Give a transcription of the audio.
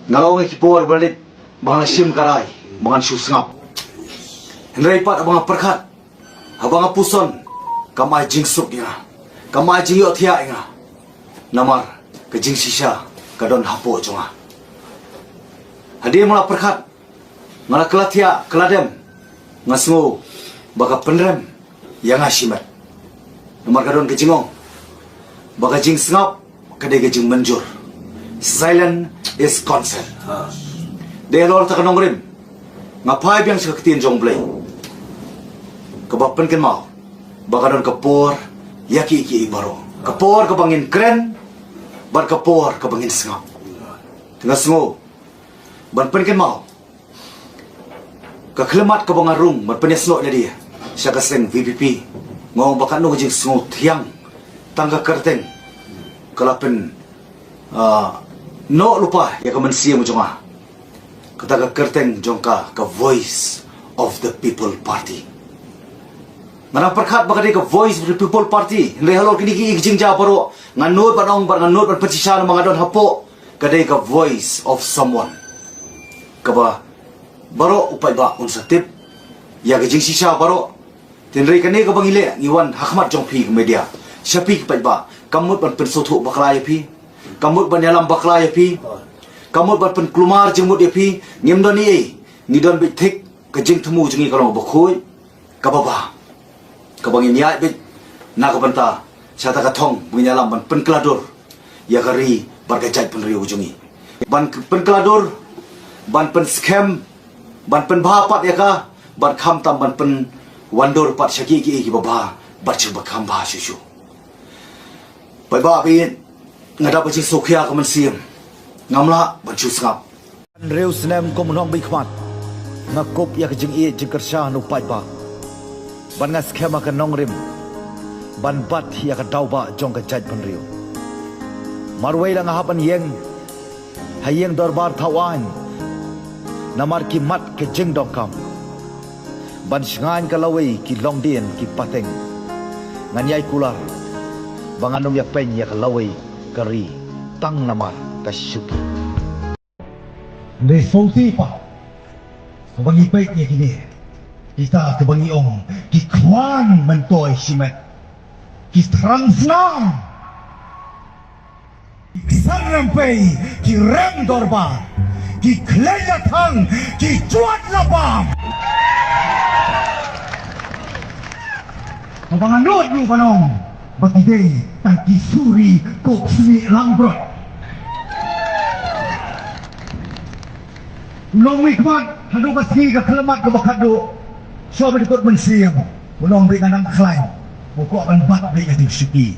Ngalaw ng kipor balit mga sim karay, mga susngap. Henry pat abang perkat, abang puson, kamay jingsuk nga, kamay jingyo tiya nga. Namar ke jing sisa kadon hapo jonga. Hadi mula perkat, ngala kelatia keladem, ngasngu baka penrem yang asimat. Namar kadon ke jingong, baka jing sngap kadai ke jing menjur. Silent is consent. Dia lor tak kenong rim. Ngapai biang seketin jong play. Kebapen ken mau. Bakadon kepor yaki iki baro. Kepor kebangin keren. Bar kepor kebangin sengap. Tengah sengo. Ban pen ken mau. Kekelemat kebangarung ban penyesno dia. Siaka seng VPP. Ngong bakat no jing sengo tiang. Tangga kerteng. Kelapen no lupa ya kemensia mujonga. Kata kerteng jongka ke Voice of the People Party. Mana perkat bakal ke Voice of the People Party. Henry halor kini ki jing ja paro nganut panong nganut pan petisan mangadon hapo kadai ke Voice of someone. Kaba baro upai ba unsatip ya ke jing sisa baro. Henry kani ke bangile ngiwan hakmat jongpi ke media. Siapi ke ba kamut pan pensotu baklaya pi. Kamut ban dalam bakla ya pi. Kamut ban pen kelumar jemut ya pi. Ngimdon ni ngidon bitik kejing temu jengi kalau bakoi. Kababa. Kabangin ya bit nak banta. Syata katong menyalam ban pen keladur. Ya kari bargajai pen riu jungi. Ban pen keladur, ban pen scam, ban pen bapat ya ka, ban kham tam ban pen wandur pat syaki ki baba, barcu bakam ba susu. Pai ba bin ngadap bajing sokia ke mensiam ngamla baju sengap reu senem ko menong bikmat ngakop ya kejing i jengkersha nu paiba ban ngas khema ke nongrim ban bat ya ke dauba jong ke jaj penriu marwei la ngahapan yeng hayeng dorbar thawan namar ki mat ke jeng dongkam ban sngan ke lawei ki longdien ki pateng nganyai kular banganum ya pen ya ke lawei kari tang namar kasyuki. Resulti pa. Kebangi baiknya kini. Kita kebangi ong. Kikuan mentoy simet. Kistrang senang. Kisang rampai. Kirem dorba. Kiklayatang. Kicuat labang. Kebangan luat lu panong. Bagday tangki suri kok sini langbrot. Ulong wikmat hadu pasti ke kelemat ke bakado. So berikut mensiam. Ulong beri kanang klaim. Pokok akan bat beri yang suki.